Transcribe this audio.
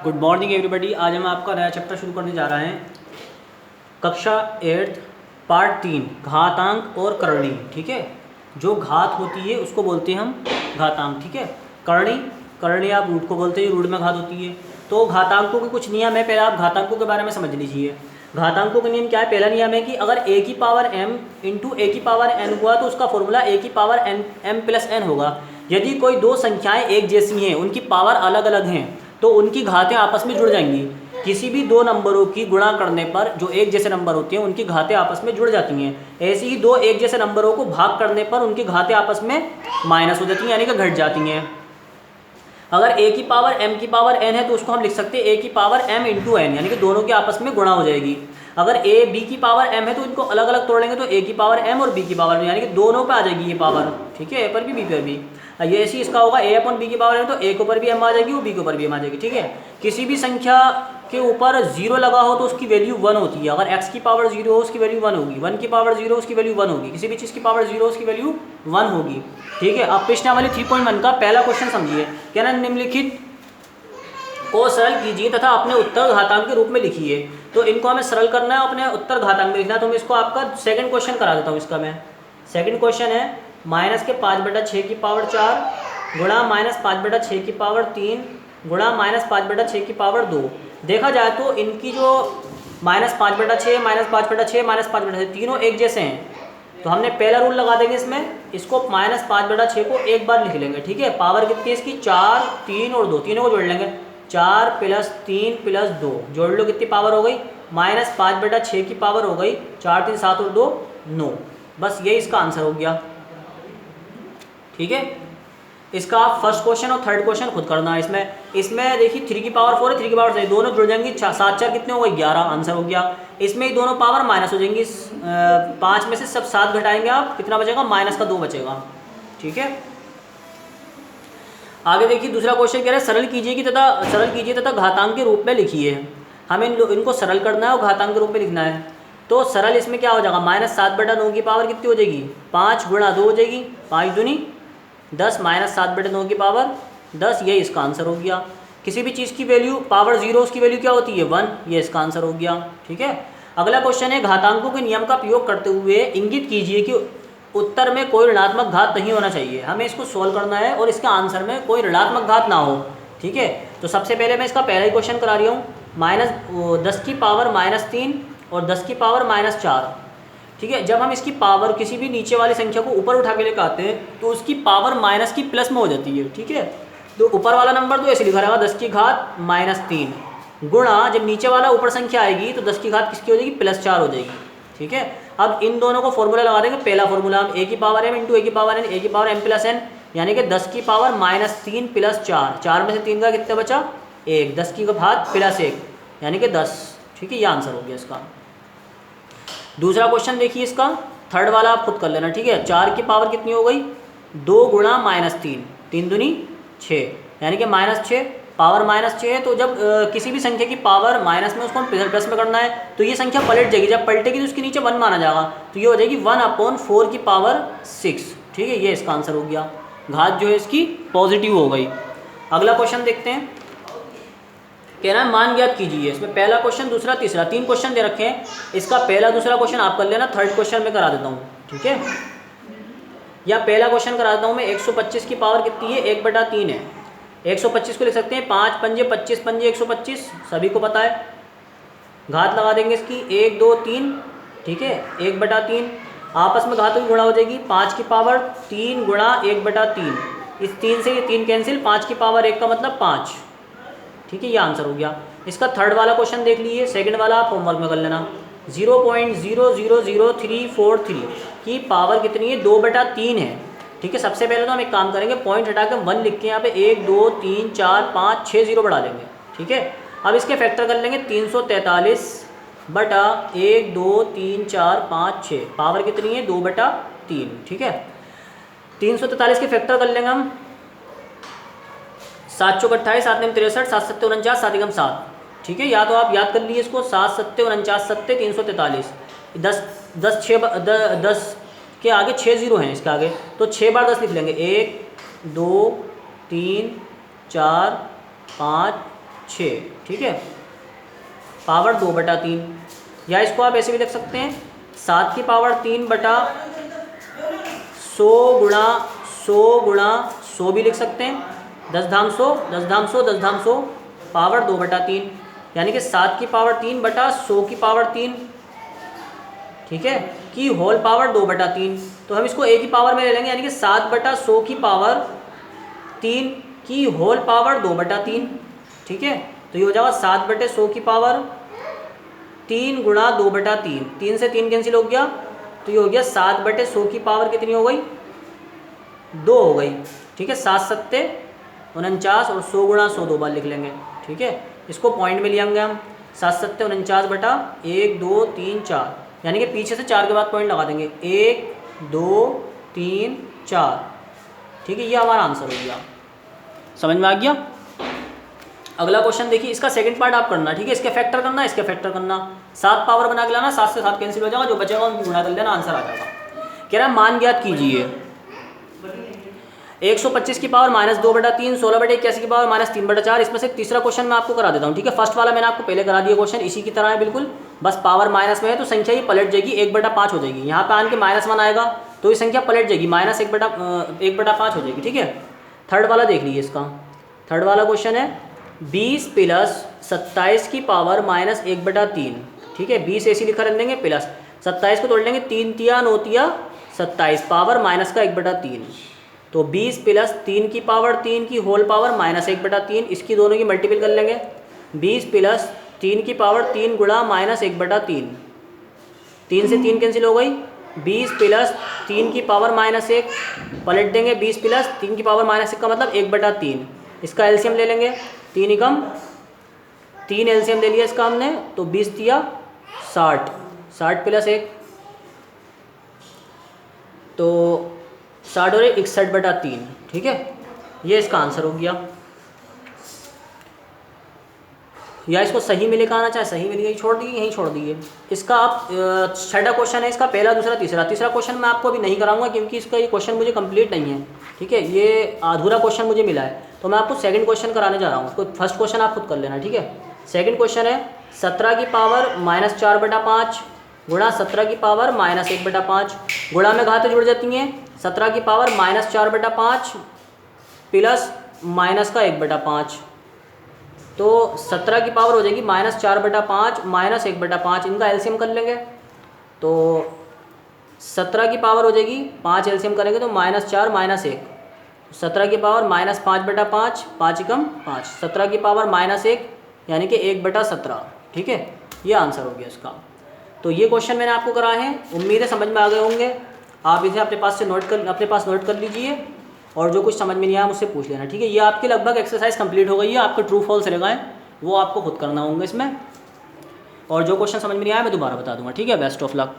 Good morning everybody. आज हम आपका नया चैप्टर शुरू करने जा रहे हैं, कक्षा 8 पार्ट 3 घातांक और करणी। ठीक है, जो घात होती है उसको बोलते हैं हम घातांक। ठीक है, करणी आप रूट को बोलते हैं, रूट में घात होती है। तो घातांकों के कुछ नियम है, पहले आप घातांकों के बारे में समझ लीजिए। घातांकों का नियम क्या है? पहला नियम है कि अगर a की पावर m इंटू ए की पावर n हुआ तो उसका फॉर्मूला a की power n m plus n होगा। यदि कोई दो संख्याएं एक जैसी हैं, उनकी पावर अलग अलग हैं, तो उनकी घातें आपस में जुड़ जाएंगी। किसी भी दो नंबरों की गुणा करने पर जो एक जैसे नंबर होते हैं उनकी घातें आपस में जुड़ जाती हैं। ऐसे ही दो एक जैसे नंबरों को भाग करने पर उनकी घातें आपस में माइनस हो जाती हैं, यानी कि घट जाती हैं। अगर a की पावर m की पावर n है तो उसको हम लिख सकते हैं a की पावर m इंटू एन, यानी कि दोनों के आपस में गुणा हो जाएगी। अगर a b की पावर m है तो इनको अलग अलग तोड़ लेंगे तो a की पावर m और b की पावर m, यानी कि दोनों पे आ जाएगी ये पावर। ठीक है, a पर भी b पर भी। ये ऐसी इसका होगा a अपन b की पावर m, तो a के ऊपर भी m आ जाएगी और b के ऊपर भी m आ जाएगी। ठीक है, किसी भी संख्या के ऊपर 0 लगा हो तो उसकी वैल्यू 1 होती है। अगर x की पावर 0 हो उसकी वैल्यू 1 होगी, 1 की पावर 0 उसकी वैल्यू 1 होगी, किसी भी चीज़ की पावर 0 उसकी वैल्यू 1 होगी। ठीक है, अब प्रश्नावली 3.1 का पहला क्वेश्चन समझिए। कहना निम्नलिखित को सरल कीजिए तथा अपने उत्तर घातांक के रूप में लिखिए। तो इनको हमें सरल करना है, अपने उत्तर घातांक में लिखना है। तो मैं इसको आपका सेकंड क्वेश्चन करा देता हूँ। इसका मैं सेकंड क्वेश्चन है माइनस के 5/6 की पावर 4 गुणा माइनस 5/6 की पावर 3 गुणा माइनस 5/6 की पावर 2। देखा जाए तो इनकी जो -5/6 -5/6 -5/6 तीनों एक जैसे हैं, तो हमने पहला रूल लगा देंगे इसमें। इसको -5/6 को एक बार लिख लेंगे। ठीक है, पावर कितनी है इसकी? 4, 3 और 2, तीनों को जोड़ लेंगे। 4 + 3 + 2 जोड़ लो, कितनी पावर हो गई? -5/6 की पावर हो गई 4, 3, 7 और 2 9। बस ये इसका आंसर हो गया। ठीक है, इसका आप फर्स्ट क्वेश्चन और थर्ड क्वेश्चन खुद करना है। इसमें देखिए 3 की पावर 4 है, 3 की पावर 6, दोनों जुड़ जाएंगी। 7 4 कितने हो गए? 11, आंसर हो गया। इसमें ही दोनों पावर माइनस हो जाएंगी। 5 में से सब 7 घटाएंगे आप, कितना बचेगा? माइनस का 2 बचेगा। ठीक है, आगे देखिए दूसरा क्वेश्चन कह रहा है सरल कीजिए तथा घातांक के रूप में लिखिए। हमें इनको सरल करना है और घातांक के रूप में लिखना है। तो सरल इसमें क्या हो जाएगा? -7/9 की पावर कितनी हो जाएगी? 5 गुणा 2 हो जाएगी, 5 दूनी 10 -7/9 की पावर 10, ये इसका आंसर हो गया। किसी भी चीज़ की वैल्यू पावर 0 उसकी वैल्यू क्या होती है? 1, ये इसका आंसर हो गया। ठीक है, अगला क्वेश्चन है घातांकों के नियम का प्रयोग करते हुए इंगित कीजिए कि उत्तर में कोई ऋणात्मक घात नहीं होना चाहिए। हमें इसको सोल्व करना है और इसके आंसर में कोई ऋणात्मक घात ना हो। ठीक है, तो सबसे पहले मैं इसका पहला ही क्वेश्चन करा रही हूँ। -10 की पावर -3 और 10 की पावर -4। ठीक है, जब हम इसकी पावर किसी भी नीचे वाली संख्या को ऊपर उठा के लेकर आते हैं तो उसकी पावर माइनस की प्लस में हो जाती है। ठीक है, तो ऊपर वाला नंबर तो ऐसे लिखा रहेगा 10 की घात -3 गुणा, जब नीचे वाला ऊपर संख्या आएगी तो 10 की घात किसकी हो जाएगी? +4 हो जाएगी। ठीक है, अब इन दोनों को फॉर्मूला लगा देंगे। पहला फॉर्मूला हम a की पावर m इंटू ए की पावर n, a की पावर m प्लस n, यानी कि 10 की पावर -3 + 4, 4 में से 3 का कितना बचा? 1, 10 की घात +1 यानी कि 10। ठीक है, ये आंसर हो गया इसका। दूसरा क्वेश्चन देखिए, इसका थर्ड वाला आप खुद कर लेना। ठीक है, 4 की पावर कितनी हो गई? 2 गुणा -3, 3 दूनी 6, यानी कि -6, पावर -6 है। तो जब किसी भी संख्या की पावर माइनस में उसको हम प्लस में करना है तो ये संख्या पलट जाएगी। जब पलटेगी तो उसके नीचे 1 माना जाएगा, तो ये हो जाएगी 1/4 की पावर 6। ठीक है, ये इसका आंसर हो गया। घात जो है इसकी पॉजिटिव हो गई। अगला क्वेश्चन देखते हैं। कह रहा है मान ज्ञात कीजिए। इसमें पहला क्वेश्चन, दूसरा, तीसरा, 3 क्वेश्चन दे रखे हैं। इसका पहला दूसरा क्वेश्चन आप कर लेना, थर्ड क्वेश्चन में करा देता हूँ। ठीक है, या पहला क्वेश्चन करा देता हूँ मैं। 125 की पावर कितनी है? 1/3 है। 125 को लिख सकते हैं 5 पंजे 25 पंजे 125, सभी को पता है। घात लगा देंगे इसकी 1 2 3। ठीक है, 1/3 आपस में घातों की गुणा हो जाएगी। 5 की पावर 3 गुणा 1/3, इस 3 से ये 3 कैंसिल, 5 की पावर 1 का मतलब 5। ठीक है, ये आंसर हो गया। इसका थर्ड वाला क्वेश्चन देख लीजिए, सेकंड वाला आप होमवर्क में कर लेना। 0.0000343 की पावर कितनी है? 2/3 है। ठीक है, सबसे पहले तो हम एक काम करेंगे, पॉइंट हटा के 1 लिख के यहाँ पे 1 2 3 4 5 6 0 बढ़ा देंगे। ठीक है, अब इसके फैक्टर कर लेंगे 343/1 2 3 4 5 6, पावर कितनी है? 2/3। ठीक है, 343 के फैक्टर कर लेंगे हम। 7 चौक 28, 7 9 63, 7 7 49, 7 एकम 7। ठीक है, या तो आप याद कर लीजिए इसको, 7 7 49 7 343। 10 के आगे 6 0 हैं इसके आगे, तो 6 बार 10 लिख लेंगे। 1 2 3 4 5 6, ठीक है, पावर 2/3। या इसको आप ऐसे भी लिख सकते हैं 7 की पावर 3 बटा 100 गुणा 100 गुणा 100 भी लिख सकते हैं, 10 धाम 100 10 धाम 100 10 धाम 100 पावर 2/3, यानी कि 7 की पावर 3 बटा 100 की पावर 3, ठीक है, की होल पावर 2/3। तो हम इसको a की पावर में ले लेंगे, यानी कि 7/100 की पावर 3 की होल पावर 2/3, ठीक है। तो ये हो जाएगा 7/100 की पावर 3 गुणा 2/3, 3 से 3 कैंसिल हो गया, तो ये हो गया 7/100 की पावर कितनी हो गई, 2 हो गई, ठीक है। 7 सत्ते 49 और 100 गुणा 100 2 बार लिख लेंगे, ठीक है। इसको पॉइंट में ले आएंगे हम, 7 सत्ते 49 बटा 1 2 3 4, यानी कि पीछे से 4 के बाद पॉइंट लगा देंगे, 1 2 3 4, ठीक है। ये हमारा आंसर हो गया, समझ में आ गया। अगला क्वेश्चन देखिए, इसका सेकंड पार्ट आप करना, ठीक है। इसके फैक्टर करना, इसके फैक्टर करना, 7 पावर बना के लाना, 7 से 7 कैंसिल हो जाएगा, जो बचेगा उनकी गुणा कर लेना, आंसर आ जाएगा। कह रहा है मान ज्ञात कीजिए 125 की पावर -2/3, 16/81 की पावर -3/4। इसमें से तीसरा क्वेश्चन मैं आपको करा देता हूँ, ठीक है। फर्स्ट वाला मैंने आपको पहले करा दिया क्वेश्चन, इसी की तरह है बिल्कुल, बस पावर माइनस में है तो संख्या ये पलट जाएगी, 1/5 हो जाएगी। यहाँ पे आन के -1 आएगा तो ये संख्या पलट जाएगी, -1/5 हो जाएगी, ठीक है। थर्ड वाला देख लीजिए, इसका थर्ड वाला क्वेश्चन है 20 + 27 की पावर -1/3, ठीक है। 20 ऐसी लिखा रख देंगे, प्लस 27 को तोड़ लेंगे, 3 तिया 9 तिया 27, पावर माइनस का 1/3, तो 20 + 3 की पावर 3 की होल पावर -1/3, इसकी दोनों की मल्टीपल कर लेंगे, 20 + 3 की पावर 3 गुणा -1/3, 3 से 3 कैंसिल हो गई, 20 + 3 की पावर -1 पलट देंगे, 20 + 3 की पावर -1 का मतलब 1/3, इसका एलसीएम ले लेंगे, 3 एकम 3 एलसीएम ले लिया इसका हमने, तो 20 तिया 60, 60 + 1 तो 60 और 61/3, ठीक है। ये इसका आंसर हो गया। या इसको सही में लेकर आना, चाहे सही में यहीं छोड़ दिए, यहीं छोड़ दिए। इसका आप छठा क्वेश्चन है इसका, पहला दूसरा तीसरा। तीसरा क्वेश्चन मैं आपको अभी नहीं कराऊंगा क्योंकि इसका ये क्वेश्चन मुझे कंप्लीट नहीं है, ठीक है। ये अधूरा क्वेश्चन मुझे मिला है, तो मैं आपको सेकंड क्वेश्चन कराने जा रहा हूँ। उसको फर्स्ट क्वेश्चन आप खुद कर लेना, ठीक है। सेकंड क्वेश्चन है 17 की पावर -4/5 गुणा 17 की पावर -1/5। गुणा में घातें जुड़ जाती हैं, 17 की पावर -4/5 प्लस माइनस का 1/5, तो 17 की पावर हो जाएगी -4/5 -1/5, इनका एलसीएम कर लेंगे, तो 17 की पावर हो जाएगी 5 एलसीएम करेंगे तो -4 -1, 17 की पावर -5/5, 5 एकम 5, 17 की पावर -1 यानी कि 1/17, ठीक है। ये आंसर हो गया इसका। तो ये क्वेश्चन मैंने आपको कराए हैं, उम्मीद है समझ में आ गए होंगे। आप इसे अपने पास नोट कर लीजिए, और जो कुछ समझ में नहीं आया मुझसे पूछ लेना, ठीक है। ये आपकी लगभग एक्सरसाइज कंप्लीट हो गई है, आपके ट्रू फॉल्स रह गए वो आपको खुद करना होंगे इसमें, और जो क्वेश्चन समझ में नहीं आया मैं दोबारा बता दूंगा, ठीक है। Best of luck.